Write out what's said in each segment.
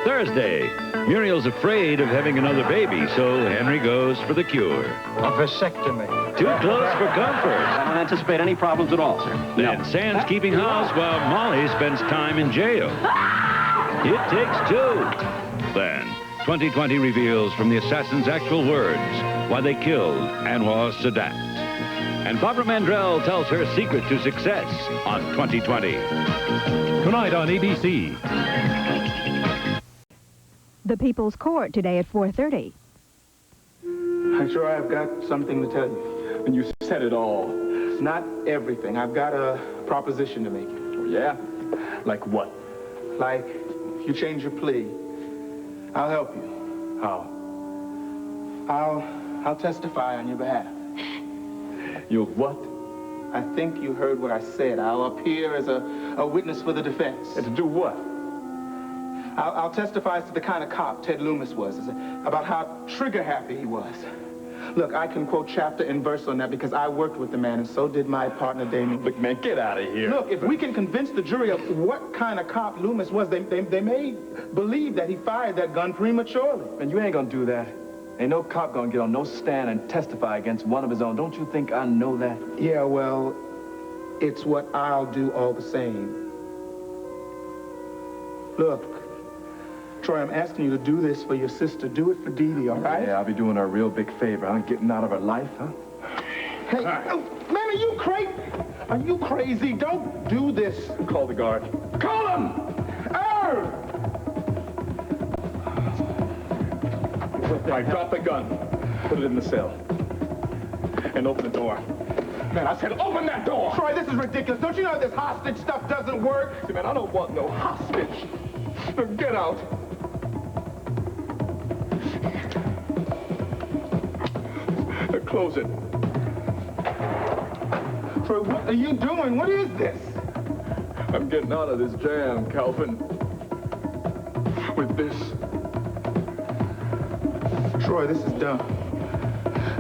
Thursday, Muriel's afraid of having another baby, so Henry goes for the cure. A vasectomy. Too close for comfort. I don't anticipate any problems at all, sir. Then Sam's keeping house while Molly spends time in jail. It takes two. Then, 2020 reveals from the assassin's actual words why they killed Anwar Sadat. And Barbara Mandrell tells her secret to success on 2020. Tonight on ABC. The People's Court today at 4:30. I'm sure I've got something to tell you. And you said it all. Not everything. I've got a proposition to make. Oh, yeah? Like what? Like, if you change your plea, I'll help you. How? I'll testify on your behalf. You'll what? I think you heard what I said. I'll appear as a witness for the defense. And to do what? I'll testify as to the kind of cop Ted Loomis was, about how trigger-happy he was. Look, I can quote chapter and verse on that because I worked with the man, and so did my partner, Damien. Look, man, get out of here. Look, if we can convince the jury of what kind of cop Loomis was, they may believe that he fired that gun prematurely. Man, you ain't gonna do that. Ain't no cop gonna get on no stand and testify against one of his own. Don't you think I know that? Yeah, well, it's what I'll do all the same. Look, Troy, I'm asking you to do this for your sister. Do it for Dee Dee, all right? Yeah, I'll be doing her a real big favor. I'm getting out of her life, huh? Hey, oh, man, are you crazy? Don't do this. Call the guard. Call him! Irv! All right, drop the gun. Put it in the cell. And open the door. Man, I said open that door! Troy, this is ridiculous. Don't you know this hostage stuff doesn't work? See, man, I don't want no hostage. Now get out. Now close it. Troy, what are you doing? What is this? I'm getting out of this jam, Calvin. With this. Troy, this is dumb.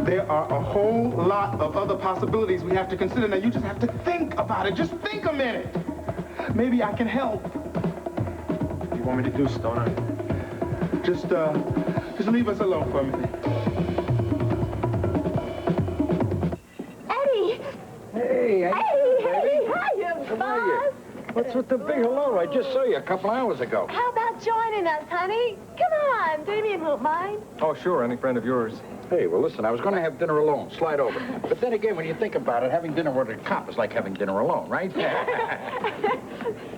There are a whole lot of other possibilities we have to consider. Now, you just have to think about it. Just think a minute. Maybe I can help. What do you want me to do, Stoner? Just leave us alone for a minute. Eddie! Hey, Hiya, boss! what's with the big hello? I just saw you a couple hours ago. How about joining us, honey? Come on, Damien won't mind. Oh, sure, any friend of yours. Hey, well, listen, I was going to have dinner alone. Slide over. But then again, when you think about it, having dinner with a cop is like having dinner alone, right?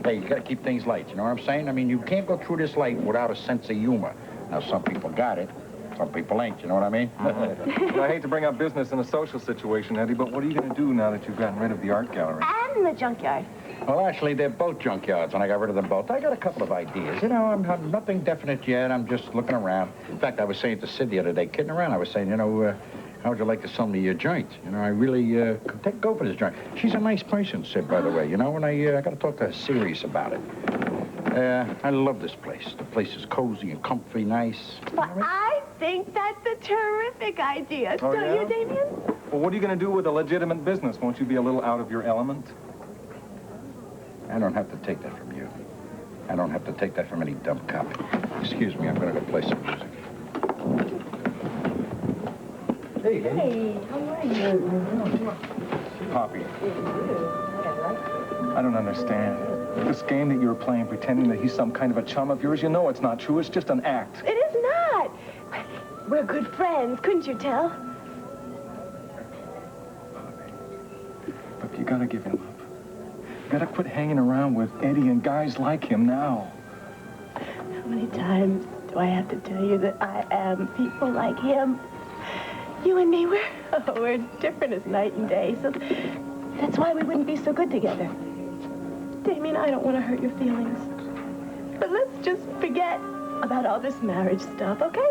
Hey, you got to keep things light, you know what I'm saying? I mean, you can't go through this life without a sense of humor. Now, some people got it. Some people ain't, you know what I mean? I hate to bring up business in a social situation, Eddie, but what are you going to do now that you've gotten rid of the art gallery? And the junkyard. Well, actually, they're both junkyards, and I got rid of them both. I got a couple of ideas. You know, I'm nothing definite yet. I'm just looking around. In fact, I was saying to Sid the other day, kidding around, I was saying, you know, how would you like to sell me your joint? You know, I really could go for this joint. She's a nice person, Sid, by the way, you know, and I got to talk to her serious about it. I love this place. The place is cozy and comfy, nice. But I think that's a terrific idea. Oh, Don't yeah? you, Damien? Well, what are you going to do with a legitimate business? Won't you be a little out of your element? I don't have to take that from you. I don't have to take that from any dumb cop. Excuse me, I'm going to go play some music. Hey, Hey, how are you? Poppy, I don't understand. This game that you're playing, pretending that he's some kind of a chum of yours, you know it's not true. It's just an act. It is not. We're good friends, couldn't you tell? Look, you got to give him up. You got to quit hanging around with Eddie and guys like him now. How many times do I have to tell you that I am people like him? You and me, we're different as night and day, so that's why we wouldn't be so good together. Damien, I don't want to hurt your feelings. But let's just forget about all this marriage stuff, okay?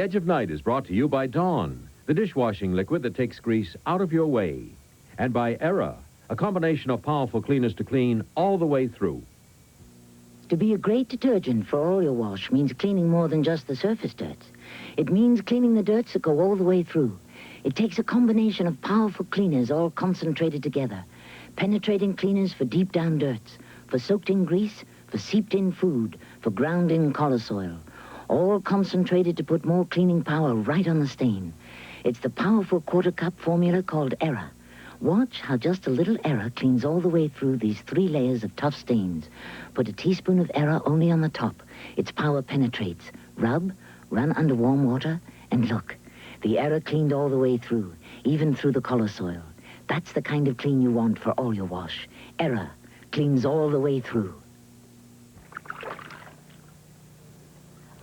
Edge of Night is brought to you by Dawn, the dishwashing liquid that takes grease out of your way. And by Era, a combination of powerful cleaners to clean all the way through. To be a great detergent for all your wash means cleaning more than just the surface dirts. It means cleaning the dirts that go all the way through. It takes a combination of powerful cleaners all concentrated together. Penetrating cleaners for deep down dirts, for soaked-in grease, for seeped-in food, for ground-in collar soil. All concentrated to put more cleaning power right on the stain. It's the powerful quarter-cup formula called Era. Watch how just a little Era cleans all the way through these 3 layers of tough stains. Put a teaspoon of Era only on the top. Its power penetrates. Rub, run under warm water, and look. The Era cleaned all the way through, even through the collar soil. That's the kind of clean you want for all your wash. Era cleans all the way through.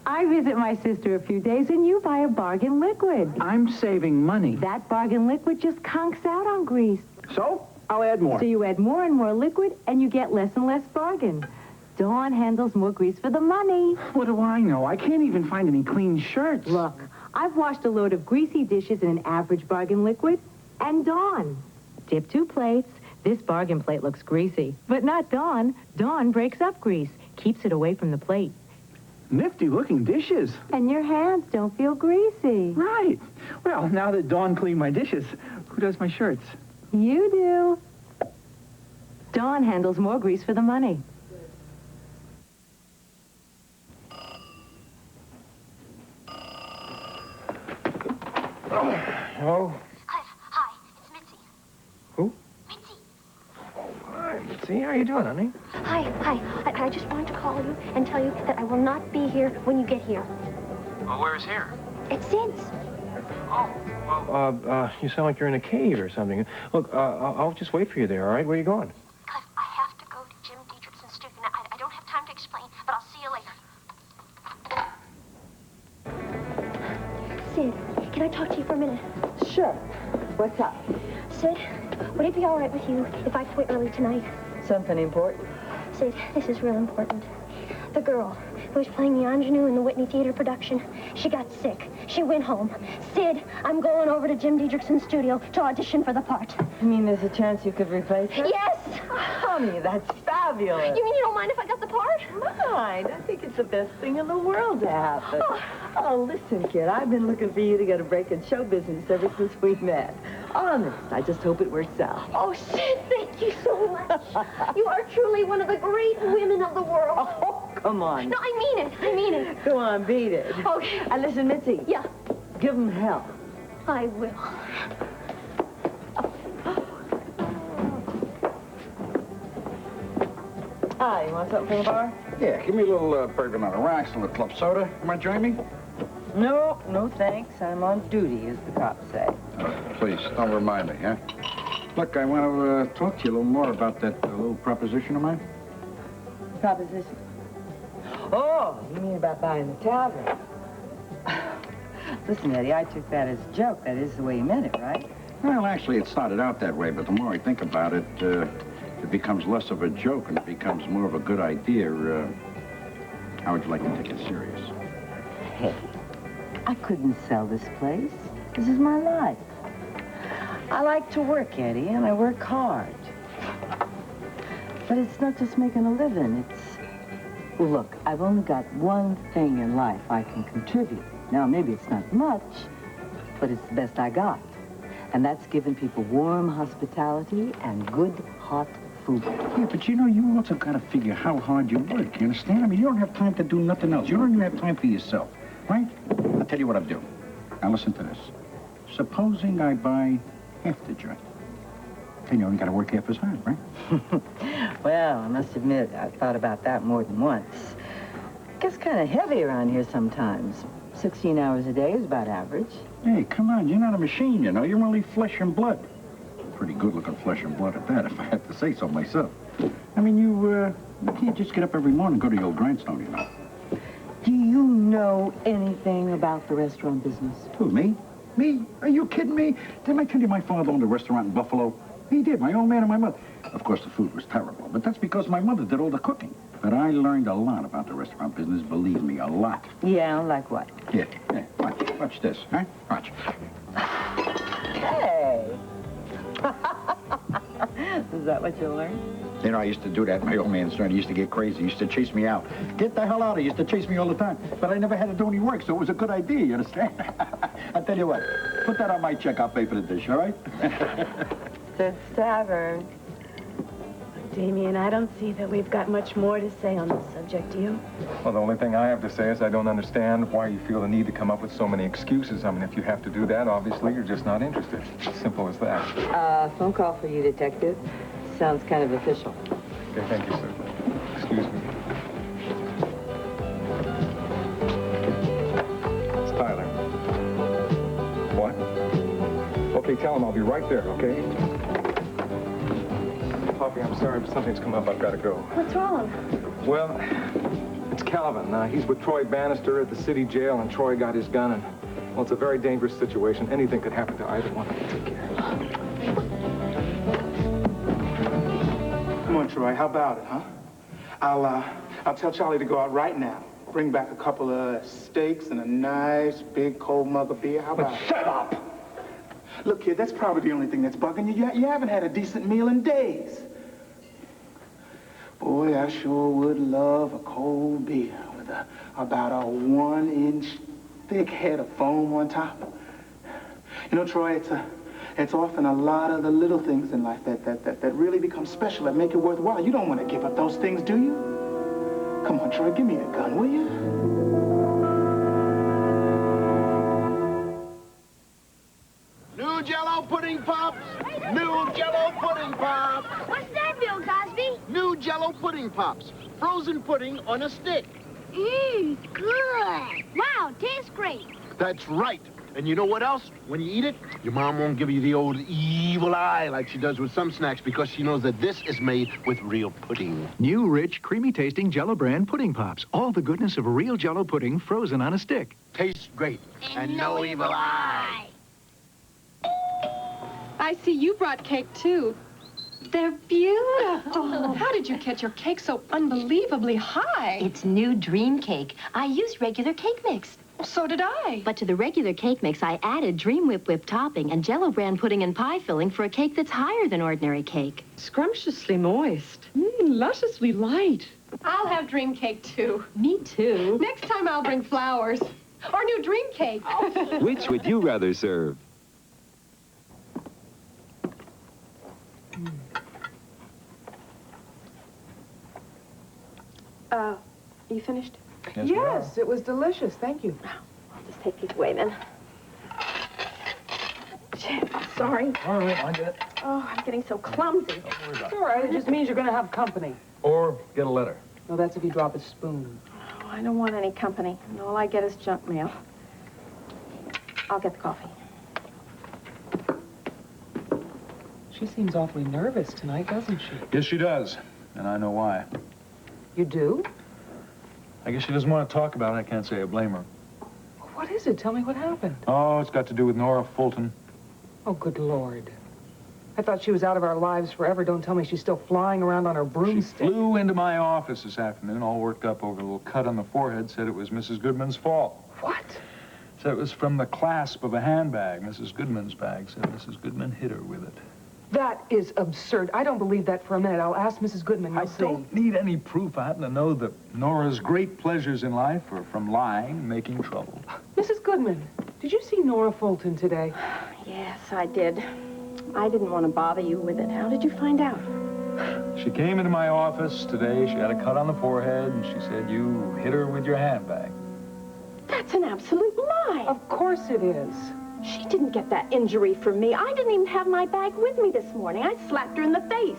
I visit my sister a few days and you buy a bargain liquid. I'm saving money. That bargain liquid just conks out on grease. So, I'll add more. So you add more and more liquid and you get less and less bargain. Dawn handles more grease for the money. What do I know? I can't even find any clean shirts. Look, I've washed a load of greasy dishes in an average bargain liquid and Dawn. Dip 2 plates. This bargain plate looks greasy, but not Dawn. Dawn breaks up grease, keeps it away from the plate. Nifty-looking dishes. And your hands don't feel greasy. Right. Well, now that Dawn cleaned my dishes, who does my shirts? You do. Dawn handles more grease for the money. Hello? Hi, it's Mitzi. Who? Mitzi. Oh, hi, Mitzi. How you doing, honey? Hi. I just wanted to call you and tell you that I will not be here when you get here. Well, where's here? It's Sid's. Oh, well, you sound like you're in a cave or something. Look, I'll just wait for you there, all right? Where are you going? Cliff, I have to go to Jim Dietrichson's studio. Now, I don't have time to explain, but I'll see you later. Sid, can I talk to you for a minute? Sure. What's up? Sid, would it be all right with you if I quit early tonight? Something important? Sid, this is real important. The girl who was playing the ingenue in the Whitney Theater production, she got sick. She went home. Sid, I'm going over to Jim Dietrichson's studio to audition for the part. You mean there's a chance you could replace her? Yes! Honey, that's fabulous. You mean you don't mind if I got the part? Mind. I think it's the best thing in the world to happen. Oh, listen, kid, I've been looking for you to get a break in show business ever since we met. Honest, I just hope it works out. Oh, Sid, thank you so much. You are truly one of the great women of the world. Oh, come on. No, I mean it. Go on, beat it. Okay. And listen, Mitzi. Yeah. Give him hell. I will. Hi, you want something from the bar? Yeah, give me a little bourbon on the rocks, a little club soda. You want to join me? No, thanks. I'm on duty, as the cops say. Please, don't remind me, huh? Look, I want to talk to you a little more about that little proposition of mine. Proposition? Oh, you mean about buying the tavern? Listen, Eddie, I took that as a joke. That is the way you meant it, right? Well, actually, it started out that way, but the more I think about it, it becomes less of a joke and it becomes more of a good idea. How would you like to take it serious? Hey, I couldn't sell this place. This is my life. I like to work, Eddie, and I work hard. But it's not just making a living. It's... Well, look, I've only got one thing in life I can contribute. Now, maybe it's not much, but it's the best I got. And that's giving people warm hospitality and good, hot food. Yeah, but you know, you also got to figure how hard you work. You understand? I mean, you don't have time to do nothing else. You don't even have time for yourself, right? I'll tell you what I'll do. Now, listen to this. Supposing I buy half the joint. Then you only got to work half as hard, right? Well, I must admit, I've thought about that more than once. It gets kind of heavy around here sometimes. 16 hours a day is about average. Hey, come on, you're not a machine, you know. You're only flesh and blood. Pretty good-looking flesh and blood at that, if I had to say so myself. I mean, you can't just get up every morning and go to the old grindstone, you know. Do you know anything about the restaurant business? Who, me? Me? Are you kidding me? Didn't I tell you my father owned a restaurant in Buffalo? He did, my old man and my mother. Of course, the food was terrible, but that's because my mother did all the cooking. But I learned a lot about the restaurant business, believe me, a lot. Yeah, like what? Yeah, watch. Watch this, huh? Watch. Hey. Is that what you learned? You know, I used to do that. My old man's son, he used to get crazy. He used to chase me out. Get the hell out. He used to chase me all the time. But I never had to do any work, so it was a good idea, you understand? I'll tell you what. Put that on my check. I'll pay for the dish, all right? The tavern. Damien, I don't see that we've got much more to say on this subject, do you? Well, the only thing I have to say is I don't understand why you feel the need to come up with so many excuses. I mean, if you have to do that, obviously you're just not interested. Simple as that. Phone call for you, Detective. Sounds kind of official. Okay, thank you, sir. Excuse me. It's Tyler. What? Okay, tell him I'll be right there, okay? Poppy, I'm sorry, but something's come up. I've got to go. What's wrong? Well, it's Calvin. He's with Troy Bannister at the city jail, and Troy got his gun, and, well, it's a very dangerous situation. Anything could happen to either one of them. Take care. Come on, Troy, how about it, huh? I'll tell Charlie to go out right now. Bring back a couple of steaks and a nice big cold mug of beer. How about it? Shut up! Look, kid, that's probably the only thing that's bugging you. You haven't had a decent meal in days. Boy, I sure would love a cold beer with about a 1-inch thick head of foam on top. You know, Troy, it's often a lot of the little things in life that really become special, that make it worthwhile. You don't want to give up those things, do you? Come on, Troy, give me the gun, will you? New Jell-O pudding pops! New Jell-O pudding pops! What's that, Bill Cosby? New Jell-O pudding pops. Frozen pudding on a stick. Mmm, good. Wow, tastes great. That's right. And you know what else? When you eat it, your mom won't give you the old evil eye like she does with some snacks because she knows that this is made with real pudding. New, rich, creamy-tasting Jell-O brand pudding pops. All the goodness of real Jell-O pudding frozen on a stick. Tastes great. And no evil eye. I see you brought cake, too. They're beautiful. How did you catch your cake so unbelievably high? It's new Dream Cake. I used regular cake mix. Well, so did I. But to the regular cake mix, I added Dream Whip topping and Jell-O brand pudding and pie filling for a cake that's higher than ordinary cake. Scrumptiously moist. Lusciously light. I'll have dream cake, too. Me too. Next time I'll bring flowers. Or new dream cake. Which would you rather serve? You finished? Yes, it was delicious. Thank you. I'll just take these away then. Sorry. All right, I get it. Oh, I'm getting so clumsy. It's all right. It just means you're going to have company. Or get a letter. No, that's if you drop a spoon. Oh, I don't want any company. And all I get is junk mail. I'll get the coffee. She seems awfully nervous tonight, doesn't she? Yes, she does. And I know why. You do? I guess she doesn't want to talk about it. I can't say I blame her. What is it? Tell me what happened. Oh, it's got to do with Nora Fulton. Oh, good Lord. I thought she was out of our lives forever. Don't tell me she's still flying around on her broomstick. She flew into my office this afternoon, all worked up over a little cut on the forehead, said it was Mrs. Goodman's fault. What? Said it was from the clasp of a handbag, Mrs. Goodman's bag. Said Mrs. Goodman hit her with it. That is absurd. I don't believe that for a minute. I'll ask Mrs. Goodman. You'll see. I don't need any proof. I happen to know that Nora's great pleasures in life are from lying and making trouble. Mrs. Goodman, did you see Nora Fulton today? Yes, I did. I didn't want to bother you with it. How did you find out? She came into my office today. She had a cut on the forehead, and she said you hit her with your handbag. That's an absolute lie. Of course it is. She didn't get that injury from me. I didn't even have my bag with me this morning. I slapped her in the face.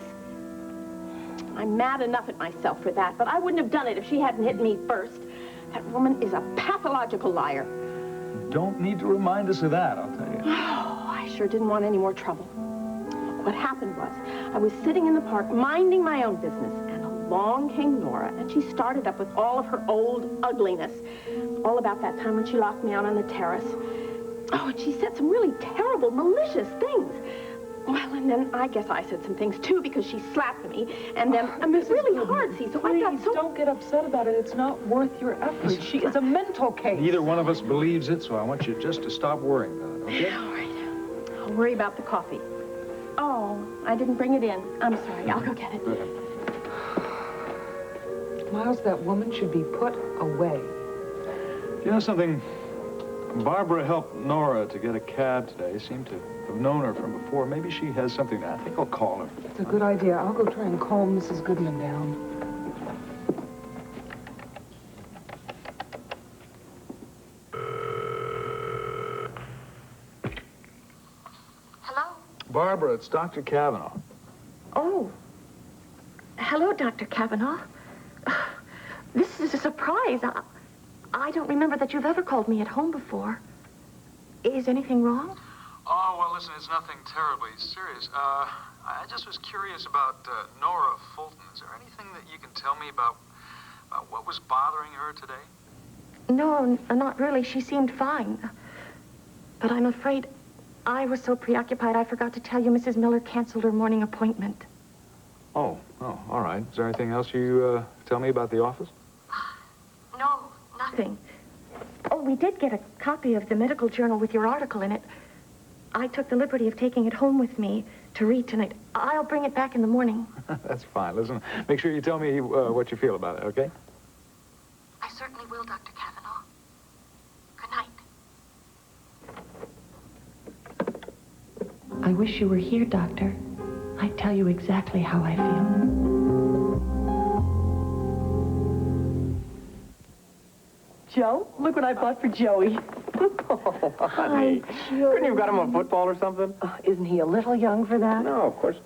I'm mad enough at myself for that, but I wouldn't have done it if she hadn't hit me first. That woman is a pathological liar. You don't need to remind us of that, I'll tell you. Oh, I sure didn't want any more trouble. What happened was, I was sitting in the park minding my own business, and along came Nora, and she started up with all of her old ugliness. All about that time when she locked me out on the terrace. Oh, and she said some really terrible, malicious things. Well, and then I guess I said some things, too, because she slapped me. And then it was really hard, see, so I got so... Don't get upset about it. It's not worth your effort. She is a mental case. Neither one of us believes it, so I want you just to stop worrying about it, okay? All right. I'll worry about the coffee. Oh, I didn't bring it in. I'm sorry. I'll go get it. Miles, that woman should be put away. You know something? Barbara helped Nora to get a cab today. Seemed to have known her from before. Maybe she has something. I think I'll call her. It's a good idea. I'll go try and calm Mrs. Goodman down. Hello? Barbara, it's Dr. Kavanaugh. Oh. Hello, Dr. Kavanaugh. This is a surprise. I don't remember that you've ever called me at home before. Is anything wrong? Oh, well, listen, it's nothing terribly serious. I just was curious about Nora Fulton. Is there anything that you can tell me about what was bothering her today? No, not really. She seemed fine. But I'm afraid I was so preoccupied I forgot to tell you Mrs. Miller canceled her morning appointment. Oh, all right. Is there anything else you tell me about the office? No, nothing. Oh, we did get a copy of the medical journal with your article in it. I took the liberty of taking it home with me to read tonight. I'll bring it back in the morning. That's fine. Listen, make sure you tell me what you feel about it, okay? I certainly will, Dr. Kavanaugh. Good night. I wish you were here, Doctor. I'd tell you exactly how I feel. Joe, look what I bought for Joey. Oh, honey. Couldn't you have got him a football or something? Isn't he a little young for that? No, of course.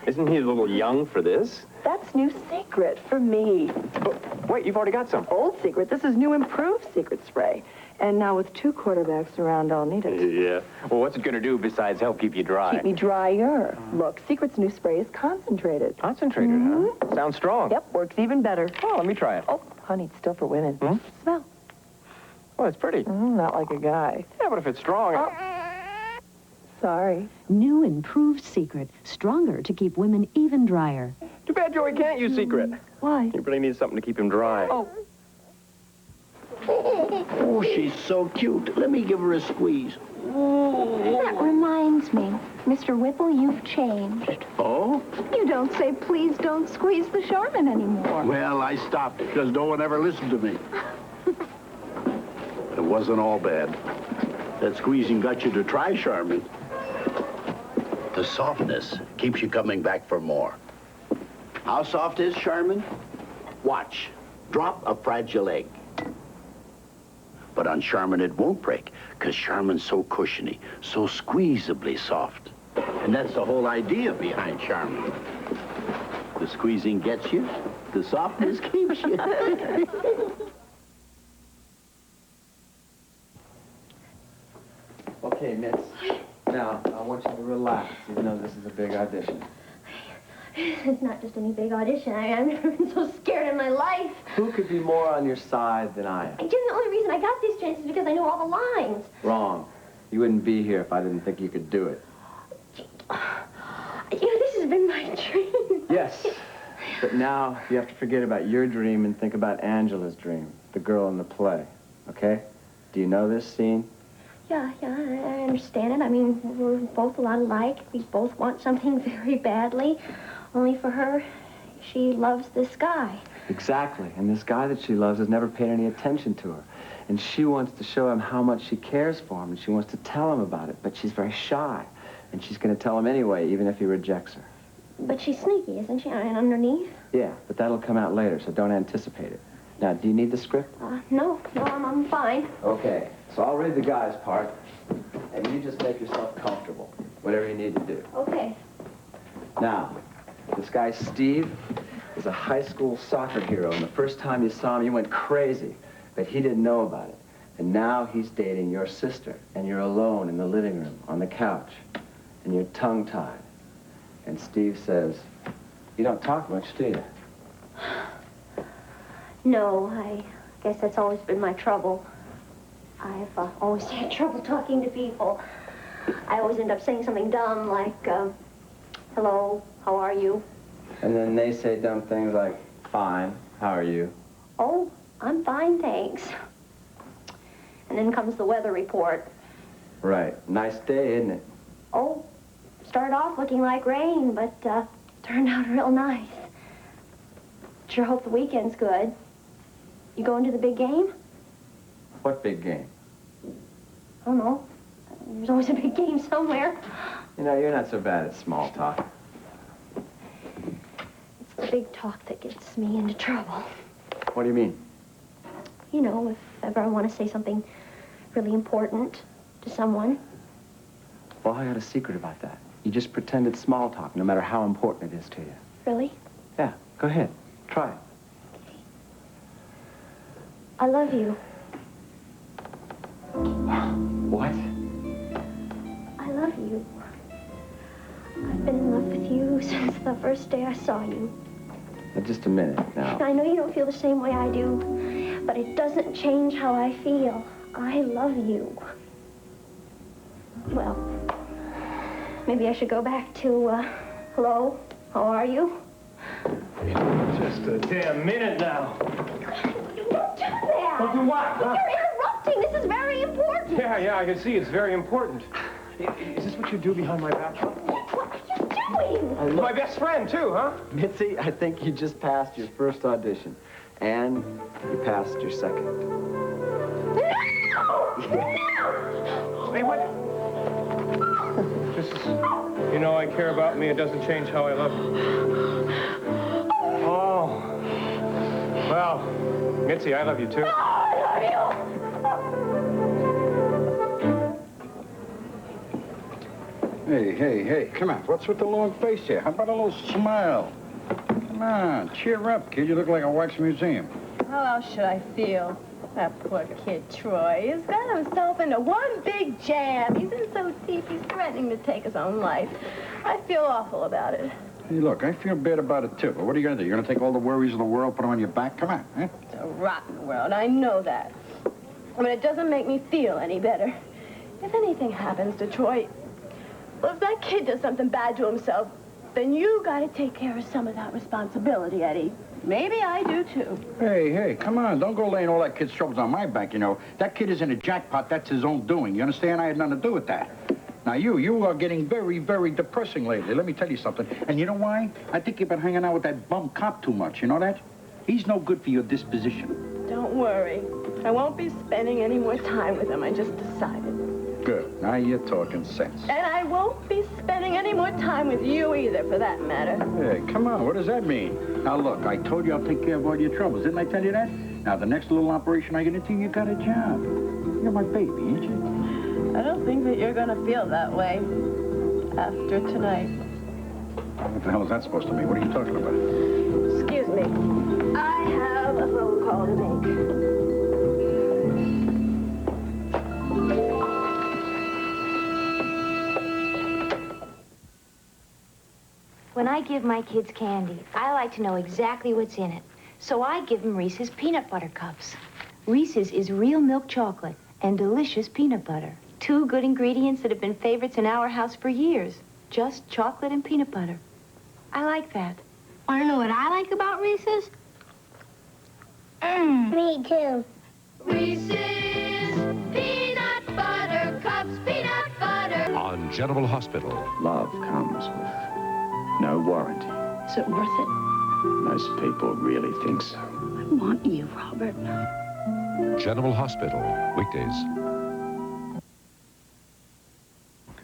Isn't he a little young for this? That's new secret for me. Oh, wait, you've already got some. Old secret. This is new improved secret spray. And now with 2 quarterbacks around, I'll need it. Yeah. Well, what's it going to do besides help keep you dry? Keep me drier. Look, Secret's new spray is concentrated. Concentrated, huh? Sounds strong. Yep, works even better. Oh, let me try it. Oh, honey, it's still for women. Smell. Oh, it's pretty. Not like a guy. Yeah, but if it's strong... Sorry. New improved Secret. Stronger to keep women even drier. Too bad Joey can't use Secret. Why? He really needs something to keep him dry. Oh. Oh, she's so cute. Let me give her a squeeze. That reminds me. Mr. Whipple, you've changed. Oh? You don't say, please don't squeeze the Charmin anymore. Well, I stopped because no one ever listened to me. It wasn't all bad. That squeezing got you to try Charmin. The softness keeps you coming back for more. How soft is Charmin? Watch. Drop a fragile egg. But on Charmin, it won't break, because Charmin's so cushiony, so squeezably soft. And that's the whole idea behind Charmin. The squeezing gets you, the softness keeps you. Okay, Mitz. Now, I want you to relax, even though this is a big audition. It's not just any big audition. I've never been so scared in my life. Who could be more on your side than I am? Jim, the only reason I got these chances is because I know all the lines. Wrong. You wouldn't be here if I didn't think you could do it. You know, this has been my dream. Yes. But now you have to forget about your dream and think about Angela's dream, the girl in the play. Okay? Do you know this scene? Yeah, I understand it. I mean, we're both a lot alike. We both want something very badly. Only for her, she loves this guy. Exactly. And this guy that she loves has never paid any attention to her. And she wants to show him how much she cares for him, and she wants to tell him about it, but she's very shy. And she's going to tell him anyway, even if he rejects her. But she's sneaky, isn't she? And underneath? Yeah, but that'll come out later, so don't anticipate it. Now, do you need the script? No, I'm fine. Okay, so I'll read the guy's part, and you just make yourself comfortable, whatever you need to do. Okay. Now, this guy, Steve, is a high school soccer hero, and the first time you saw him, you went crazy, but he didn't know about it. And now he's dating your sister, and you're alone in the living room, on the couch, and you're tongue-tied. And Steve says, you don't talk much, do you? No, I guess that's always been my trouble. I've always had trouble talking to people. I always end up saying something dumb like, Hello, how are you? And then they say dumb things like, fine, how are you? Oh, I'm fine, thanks. And then comes the weather report. Right. Nice day, isn't it? Oh, started off looking like rain, but turned out real nice. Sure hope the weekend's good. You going to the big game? What big game? I don't know. There's always a big game somewhere. You know, you're not so bad at small talk. It's the big talk that gets me into trouble. What do you mean? You know, if ever I want to say something really important to someone. Well, I got a secret about that. You just pretend it's small talk, no matter how important it is to you. Really? Yeah, go ahead. Try it. I love you. What? I love you. I've been in love with you since the first day I saw you. Now, just a minute now. I know you don't feel the same way I do, but it doesn't change how I feel. I love you. Well, maybe I should go back to, hello, how are you? Just a damn minute now. You don't do that. Don't do what? Huh? You're interrupting. This is very important. Yeah, I can see it's very important. Is this what you do behind my back? What are you doing? My best friend, too, huh? Mitzi, I think you just passed your first audition. And you passed your second. No! Hey, what? Just, you know I care about me. It doesn't change how I love you. Oh. Well, Mitzi, I love you, too. I love you. Hey, come on. What's with the long face here? How about a little smile? Come on, cheer up, kid. You look like a wax museum. How else should I feel? That poor kid, Troy. He's got himself into one big jam. He's in so deep, he's threatening to take his own life. I feel awful about it. Hey, look, I feel bad about it, too. But what are you going to do? You're going to take all the worries of the world, put them on your back? Come on, huh? It's a rotten world, I know that. But it doesn't make me feel any better. If anything happens to Troy, well, if that kid does something bad to himself, then you got to take care of some of that responsibility, Eddie. Maybe I do, too. Hey, come on. Don't go laying all that kid's troubles on my back, you know. That kid is in a jackpot. That's his own doing. You understand? I had nothing to do with that. Now, you are getting very, very depressing lately. Let me tell you something. And you know why? I think you've been hanging out with that bum cop too much. You know that? He's no good for your disposition. Don't worry. I won't be spending any more time with him. I just decided. Good. Now you're talking sense. And I won't be spending any more time with you either, for that matter. Hey, come on. What does that mean? Now, look, I told you I'll take care of all your troubles. Didn't I tell you that? Now, the next little operation I get into, you got a job. You're my baby, ain't you? I don't think that you're going to feel that way after tonight. What the hell is that supposed to mean? What are you talking about? Excuse me. I have a phone call to make. When I give my kids candy, I like to know exactly what's in it. So I give them Reese's Peanut Butter Cups. Reese's is real milk chocolate and delicious peanut butter. Two good ingredients that have been favorites in our house for years. Just chocolate and peanut butter. I like that. Want to know what I like about Reese's? Me too. Reese's Peanut Butter Cups, peanut butter. On General Hospital. Love comes with no warranty. Is it worth it? Most people really think so. I want you, Robert. General Hospital. Weekdays.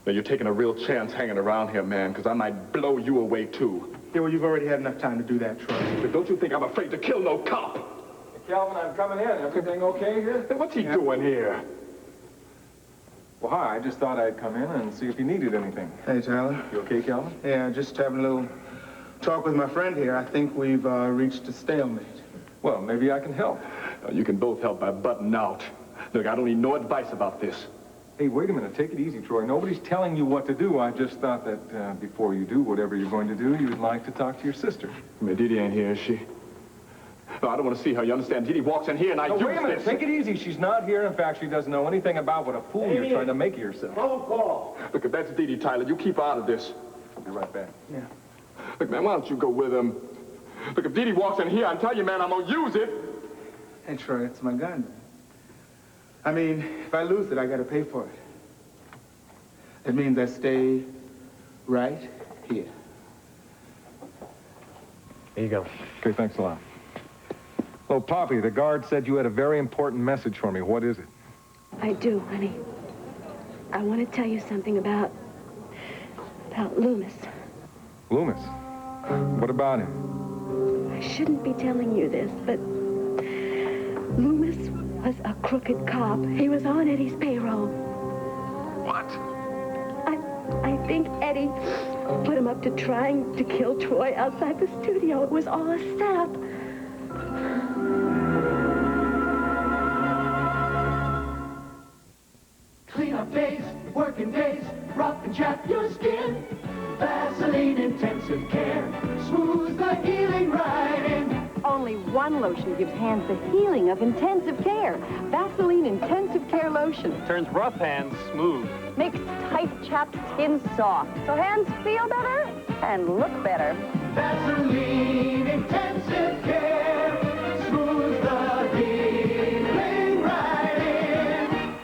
Now, you're taking a real chance hanging around here, man, because I might blow you away, too. Yeah, well, you've already had enough time to do that, Troy. But don't you think I'm afraid to kill no cop? Hey, Calvin, I'm coming in. Everything okay here? Hey, what's he doing here? Well, hi. I just thought I'd come in and see if you needed anything. Hey, Tyler. You okay, Calvin? Yeah, just having a little talk with my friend here. I think we've reached a stalemate. Well, maybe I can help. You can both help by butting out. Look, I don't need no advice about this. Hey, wait a minute. Take it easy, Troy. Nobody's telling you what to do. I just thought that before you do whatever you're going to do, you'd like to talk to your sister. I mean, Dee ain't here, is she? No, I don't want to see her. You understand? Dee walks in here and I use wait a minute. this. Take it easy. She's not here. In fact, she doesn't know anything about what a fool you're trying to make of yourself. Phone call. Look, if that's Dee, Tyler, you keep her out of this. be right back. Yeah. Look, man, why don't you go with him? Look, if Dee Dee walks in here, I tell you, man, I'm gonna use it. Hey, Troy, it's my gun, man. I mean, if I lose it, I gotta pay for it. That means I stay right here. Here you go. Okay, thanks a lot. Oh, Poppy, the guard said you had a very important message for me. What is it? I do, honey. I want to tell you something about Loomis. Loomis? What about him? I shouldn't be telling you this, but Loomis was a crooked cop. He was on Eddie's payroll. What? I think Eddie put him up to trying to kill Troy outside the studio. It was all a setup. Clean up days, working days, rough and chafe your skin. Vaseline Intensive Care, smooth the healing right in. Only one lotion gives hands the healing of intensive care. Vaseline Intensive Care Lotion. Turns rough hands smooth. Makes tight, chapped skin soft, so hands feel better and look better. Vaseline Intensive Care, smooth the healing right in.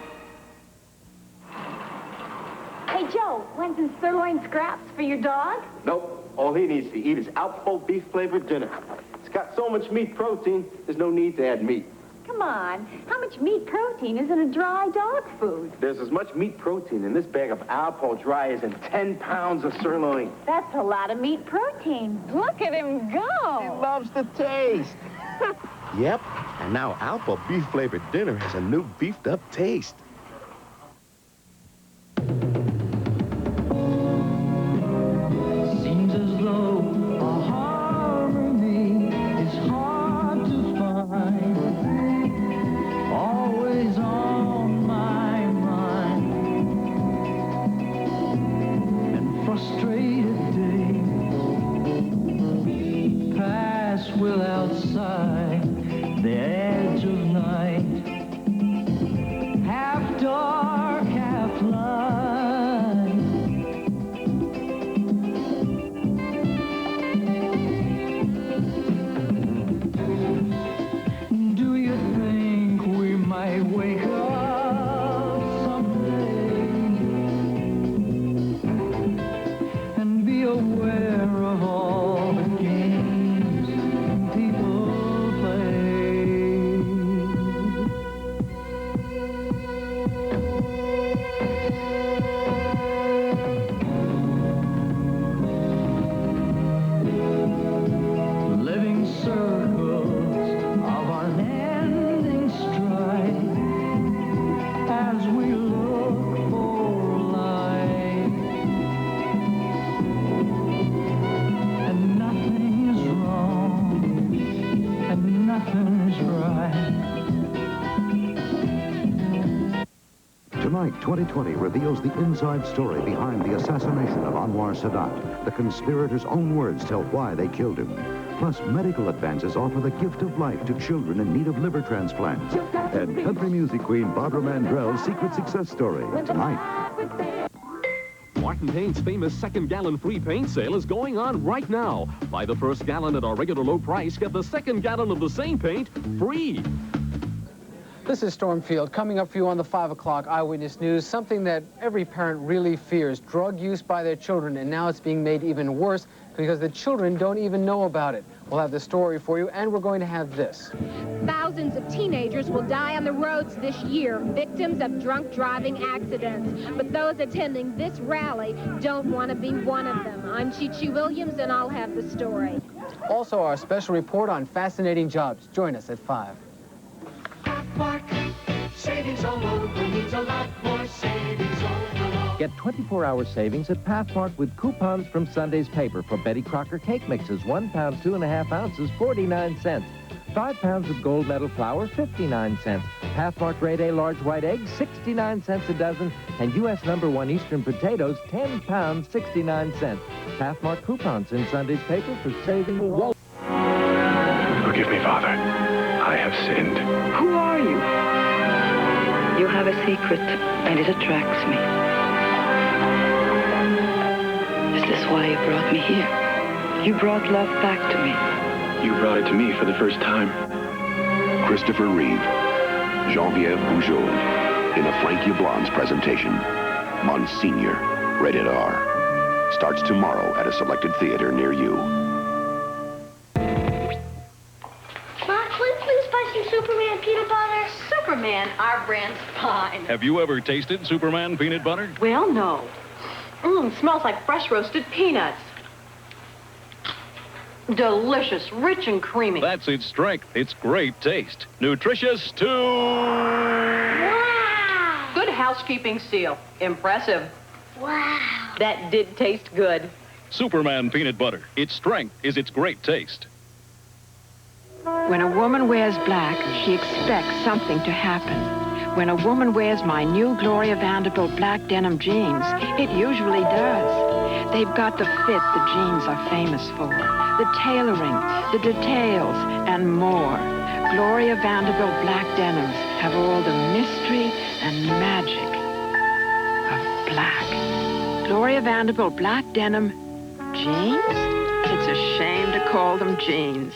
Hey, Joe, want some sirloin scraps for your dog? Nope. All he needs to eat is Alpo beef-flavored dinner. It's got so much meat protein, there's no need to add meat. Come on. How much meat protein is in a dry dog food? There's as much meat protein in this bag of Alpo dry as in 10 pounds of sirloin. That's a lot of meat protein. Look at him go. He loves the taste. Yep, and now Alpo beef-flavored dinner has a new beefed-up taste. Seems as though a harmony is hard to find. Always on my mind. And frustrated days pass without sight. The edge of night, half dark, half light. Do you think we might wake up someday and be aware of all the games people play? Living circles of unending strife as we look for light, and nothing is wrong and nothing is right. Tonight, 2020 reveals the inside story behind the assassination of Anwar Sadat. The conspirators' own words tell why they killed him. Plus, medical advances offer the gift of life to children in need of liver transplants. And country music queen Barbara Mandrell's secret success story tonight. Martin Payne's famous second-gallon free paint sale is going on right now. Buy the first gallon at our regular low price, get the second gallon of the same paint free. This is Stormfield, coming up for you on the 5 o'clock Eyewitness News, something that every parent really fears, drug use by their children, and now it's being made even worse because the children don't even know about it. We'll have the story for you, and we're going to have this. Thousands of teenagers will die on the roads this year, victims of drunk driving accidents. But those attending this rally don't want to be one of them. I'm Chi-Chi Williams, and I'll have the story. Also, our special report on fascinating jobs. Join us at 5. Mark, savings all over means a lot more savings overall. Get 24-hour savings at Pathmark with coupons from Sunday's paper for Betty Crocker cake mixes, 1 pound, 2.5 ounces, 49 cents. 5 pounds of gold medal flour, 59 cents. Pathmark grade A large white eggs, 69 cents a dozen. And U.S. #1 Eastern potatoes, 10 pounds, 69 cents. Pathmark coupons in Sunday's paper for saving. Forgive me, Father. I have sinned. Who are you? You have a secret, and it attracts me. Is this why you brought me here. You brought love back to me. You brought it to me for the first time. Christopher Reeve, Geneviève Bujold, in a Frankie Blonde's presentation, Monsignor, rated R. Starts tomorrow at a selected theater near you. Mark, will you please buy some Superman peanut butter? Superman, our brand's fine. Have you ever tasted Superman peanut butter? Well, no. Smells like fresh roasted peanuts. Delicious, rich and creamy. That's its strength. It's great taste. Nutritious too. Wow! Good housekeeping seal. Impressive. Wow. That did taste good. Superman peanut butter. Its strength is its great taste. When a woman wears black, she expects something to happen. When a woman wears my new Gloria Vanderbilt black denim jeans, it usually does. They've got the fit the jeans are famous for, the tailoring, the details, and more. Gloria Vanderbilt black denims have all the mystery and magic of black. Gloria Vanderbilt black denim jeans? It's a shame to call them jeans.